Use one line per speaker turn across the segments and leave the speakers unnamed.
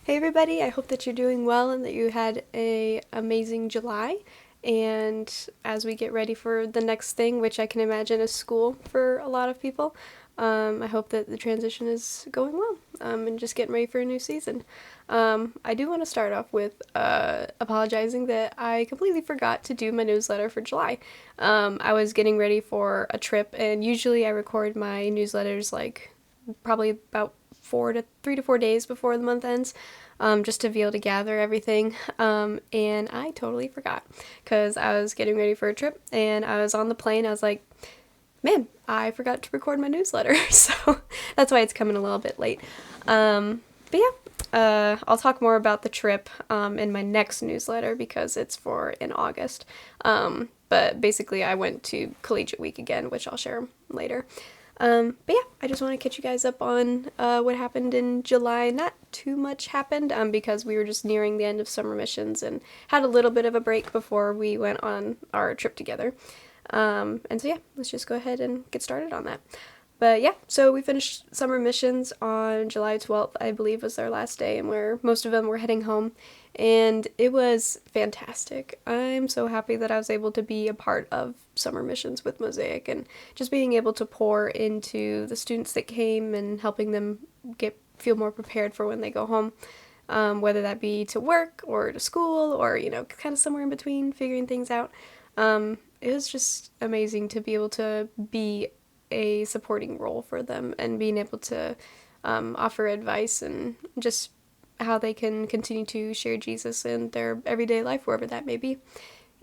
Hey everybody, I hope that you're doing well and that you had a amazing July. And as we get ready for the next thing, which I can imagine is school for a lot of people, I hope that the transition is going well and just getting ready for a new season. I do want to start off with apologizing that I completely forgot to do my newsletter for July. I was getting ready for a trip, and usually I record my newsletters like probably about 3 to 4 days before the month ends, just to be able to gather everything. And I totally forgot because I was getting ready for a trip and I was on the plane. I was like, man, I forgot to record my newsletter. So that's why it's coming a little bit late. But yeah, I'll talk more about the trip in my next newsletter because it's for in August. But basically, I went to Collegiate Week again, which I'll share later. But yeah, I just want to catch you guys up on what happened in July. Not too much happened because we were just nearing the end of summer missions and had a little bit of a break before we went on our trip together. And so yeah, let's just go ahead and get started on that. But yeah, so we finished summer missions on July 12th, I believe was our last day, and where most of them were heading home. And it was fantastic. I'm so happy that I was able to be a part of summer missions with Mosaic and just being able to pour into the students that came and helping them feel more prepared for when they go home. Whether that be to work or to school or, kind of somewhere in between, figuring things out. It was just amazing to be able to be a supporting role for them and being able to offer advice and just how they can continue to share Jesus in their everyday life, wherever that may be.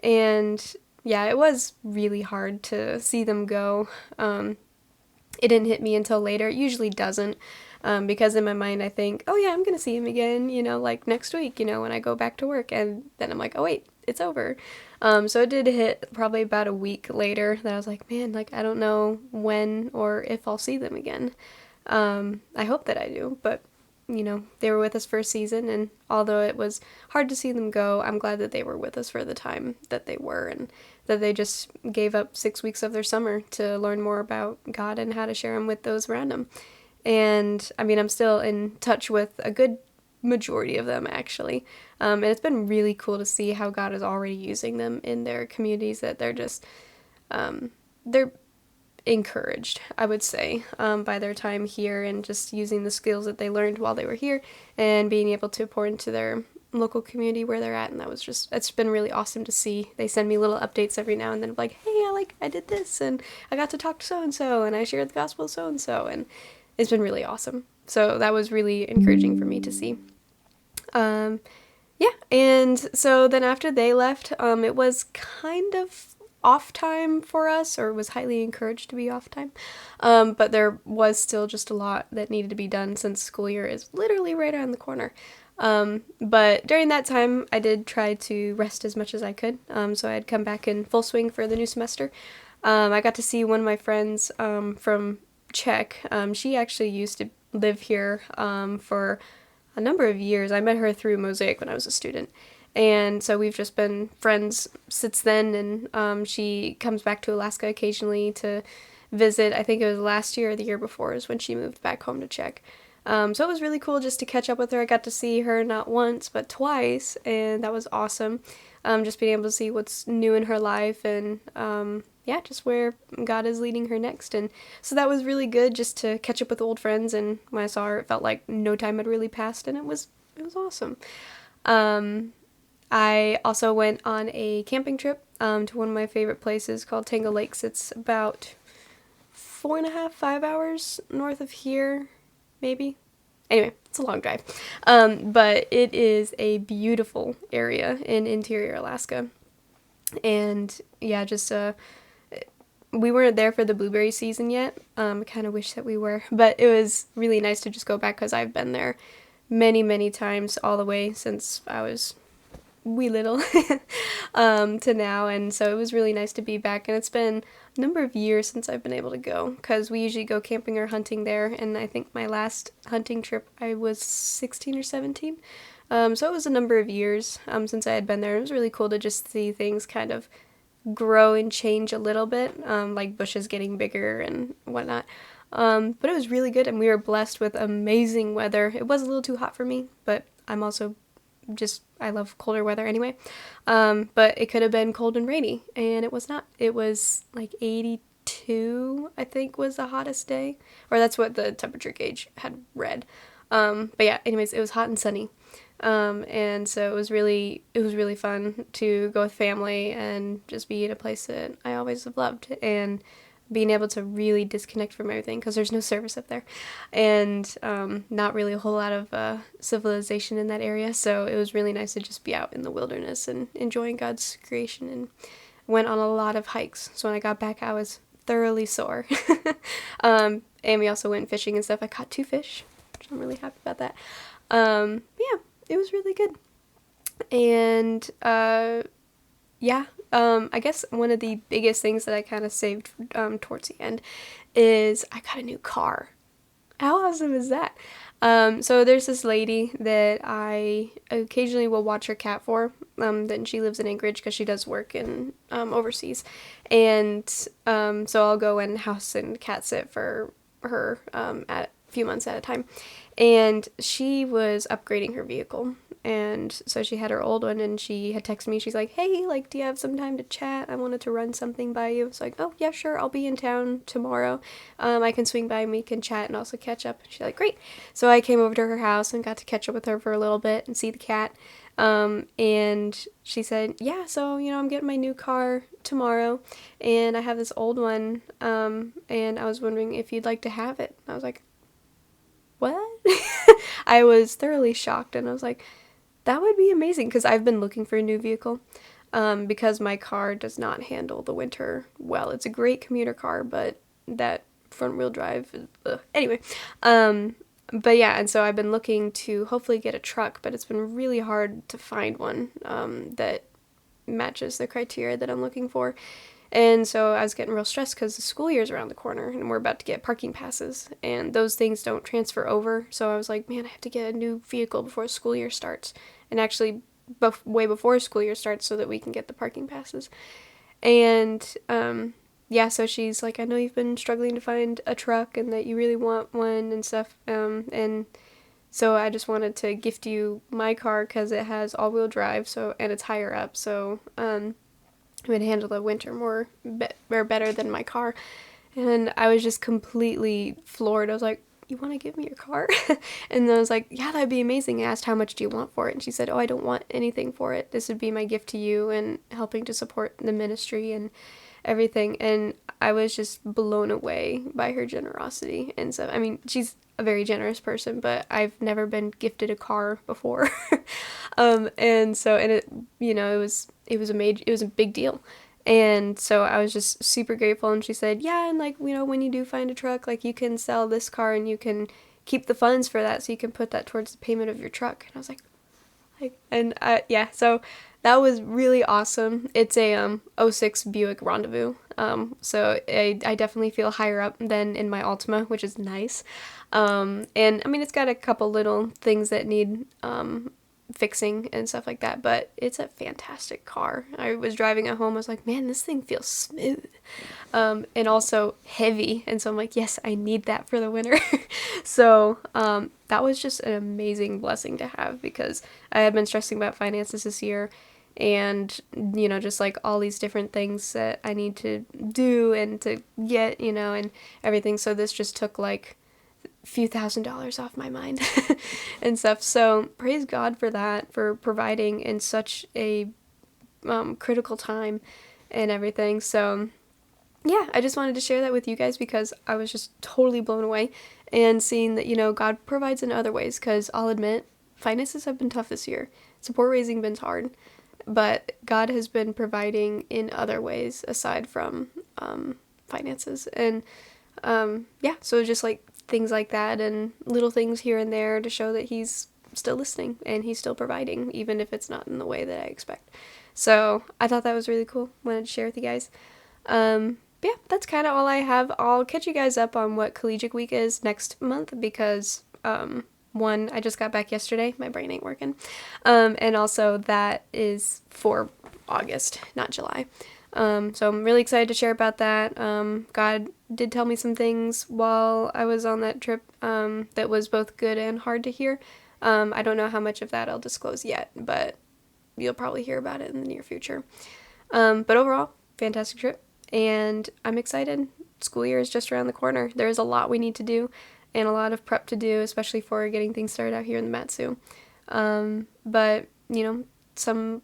And yeah, it was really hard to see them go. It didn't hit me until later. It usually doesn't. Because in my mind I think, oh yeah, I'm gonna see him again, like next week, when I go back to work, and then I'm like, oh wait, it's over. So it did hit probably about a week later that I was like, man, like I don't know when or if I'll see them again. I hope that I do, but they were with us for a season, and although it was hard to see them go, I'm glad that they were with us for the time that they were, and that they just gave up 6 weeks of their summer to learn more about God and how to share Him with those around them. And I mean, I'm still in touch with a good majority of them, actually. And it's been really cool to see how God is already using them in their communities, that they're encouraged, I would say, by their time here and just using the skills that they learned while they were here and being able to pour into their local community where they're at. And it's been really awesome to see. They send me little updates every now and then of like, hey, I did this and I got to talk to so-and-so and I shared the gospel with so-and-so, and it's been really awesome. So that was really encouraging for me to see. Yeah, and so then after they left, it was kind of off time for us, or it was highly encouraged to be off time. But there was still just a lot that needed to be done since school year is literally right around the corner. But during that time, I did try to rest as much as I could. So I'd come back in full swing for the new semester. I got to see one of my friends from Czech. She actually used to live here for a number of years. I met her through Mosaic when I was a student. And so we've just been friends since then, and she comes back to Alaska occasionally to visit. I think it was last year or the year before is when she moved back home to Czech. So it was really cool just to catch up with her. I got to see her not once, but twice, and that was awesome. Just being able to see what's new in her life and, yeah, just where God is leading her next. And so that was really good just to catch up with old friends. And when I saw her, it felt like no time had really passed, and it was awesome. I also went on a camping trip to one of my favorite places called Tango Lakes. It's about 4.5, 5 hours north of here, maybe. Anyway, it's a long drive. But it is a beautiful area in interior Alaska. And yeah, just we weren't there for the blueberry season yet. I kind of wish that we were, but it was really nice to just go back because I've been there many, many times all the way since I was wee little to now, and so it was really nice to be back. And it's been a number of years since I've been able to go because we usually go camping or hunting there, and I think my last hunting trip I was 16 or 17. So it was a number of years since I had been there. It was really cool to just see things kind of grow and change a little bit, like bushes getting bigger and whatnot. But it was really good, and we were blessed with amazing weather. It was a little too hot for me, but I'm also I love colder weather anyway. But it could have been cold and rainy, and it was not. It was like 82, I think, was the hottest day, or that's what the temperature gauge had read. But yeah, anyways, it was hot and sunny. And so it was really fun to go with family and just be in a place that I always have loved, and being able to really disconnect from everything because there's no service up there, and not really a whole lot of civilization in that area. So it was really nice to just be out in the wilderness and enjoying God's creation, and went on a lot of hikes. So when I got back, I was thoroughly sore. And we also went fishing and stuff. I caught 2 fish, which I'm really happy about that. Yeah, it was really good. And yeah, I guess one of the biggest things that I kind of saved towards the end is I got a new car. How awesome is that? So there's this lady that I occasionally will watch her cat for. Then she lives in Anchorage because she does work in overseas, and so I'll go and house and cat sit for her at a few months at a time. And she was upgrading her vehicle, and so she had her old one, and she had texted me. She's like, "Hey, like, do you have some time to chat? I wanted to run something by you." It's like, "Oh yeah, sure. I'll be in town tomorrow. I can swing by and we can chat and also catch up." She's like, "Great." So I came over to her house and got to catch up with her for a little bit and see the cat. And she said, "Yeah, so I'm getting my new car tomorrow, and I have this old one. And I was wondering if you'd like to have it." I was like, "What?" I was thoroughly shocked, and I was like, that would be amazing, because I've been looking for a new vehicle, because my car does not handle the winter well. It's a great commuter car, but that front wheel drive is, ugh. Anyway, but yeah, and so I've been looking to hopefully get a truck, but it's been really hard to find one that matches the criteria that I'm looking for. And so I was getting real stressed because the school year's around the corner and we're about to get parking passes, and those things don't transfer over. So I was like, man, I have to get a new vehicle before school year starts, and actually way before school year starts so that we can get the parking passes. And yeah, so she's like, "I know you've been struggling to find a truck and that you really want one and stuff. And so I just wanted to gift you my car because it has all-wheel drive, so, and it's higher up, so it would handle the winter or better than my car." And I was just completely floored. I was like, "You want to give me your car?" And I was like, "Yeah, that'd be amazing." I asked, "How much do you want for it?" And she said, "Oh, I don't want anything for it. This would be my gift to you and helping to support the ministry and everything." And I was just blown away by her generosity. And so, I mean, she's a very generous person, but I've never been gifted a car before. And so, and it was a big deal. And so I was just super grateful, and she said, "Yeah, and like, when you do find a truck, like, you can sell this car and you can keep the funds for that so you can put that towards the payment of your truck." And I was like, and yeah, so that was really awesome. It's a '06 Buick Rendezvous. So I definitely feel higher up than in my Altima, which is nice. And I mean, it's got a couple little things that need fixing and stuff like that, but it's a fantastic car. I was driving it home, I was like, man, this thing feels smooth, and also heavy, and so I'm like, yes, I need that for the winter. So that was just an amazing blessing to have, because I had been stressing about finances this year, and just like all these different things that I need to do and to get, and everything. So this just took like few $1,000s off my mind and stuff. So praise God for that, for providing in such a critical time and everything. So yeah, I just wanted to share that with you guys because I was just totally blown away, and seeing that God provides in other ways, because I'll admit finances have been tough this year. Support raising been hard, but God has been providing in other ways aside from finances. And yeah, so just like things like that and little things here and there to show that he's still listening and he's still providing, even if it's not in the way that I expect. So I thought that was really cool. Wanted to share with you guys. But yeah, that's kind of all I have. I'll catch you guys up on what Collegiate Week is next month, because one, I just got back yesterday. My brain ain't working. And also that is for August, not July. So I'm really excited to share about that. God did tell me some things while I was on that trip that was both good and hard to hear. I don't know how much of that I'll disclose yet, but you'll probably hear about it in the near future. But overall, fantastic trip, and I'm excited. School year is just around the corner. There's a lot we need to do and a lot of prep to do, especially for getting things started out here in the Matsu. But, some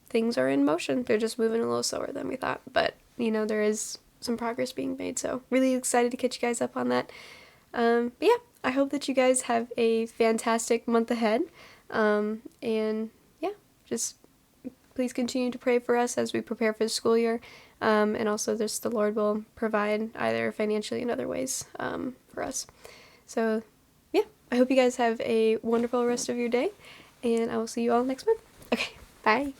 things are in motion. They're just moving a little slower than we thought. But, there is some progress being made. So really excited to catch you guys up on that. But yeah, I hope that you guys have a fantastic month ahead. And yeah, just please continue to pray for us as we prepare for the school year. And also just the Lord will provide either financially and other ways for us. So yeah, I hope you guys have a wonderful rest of your day, and I will see you all next month. Okay, bye.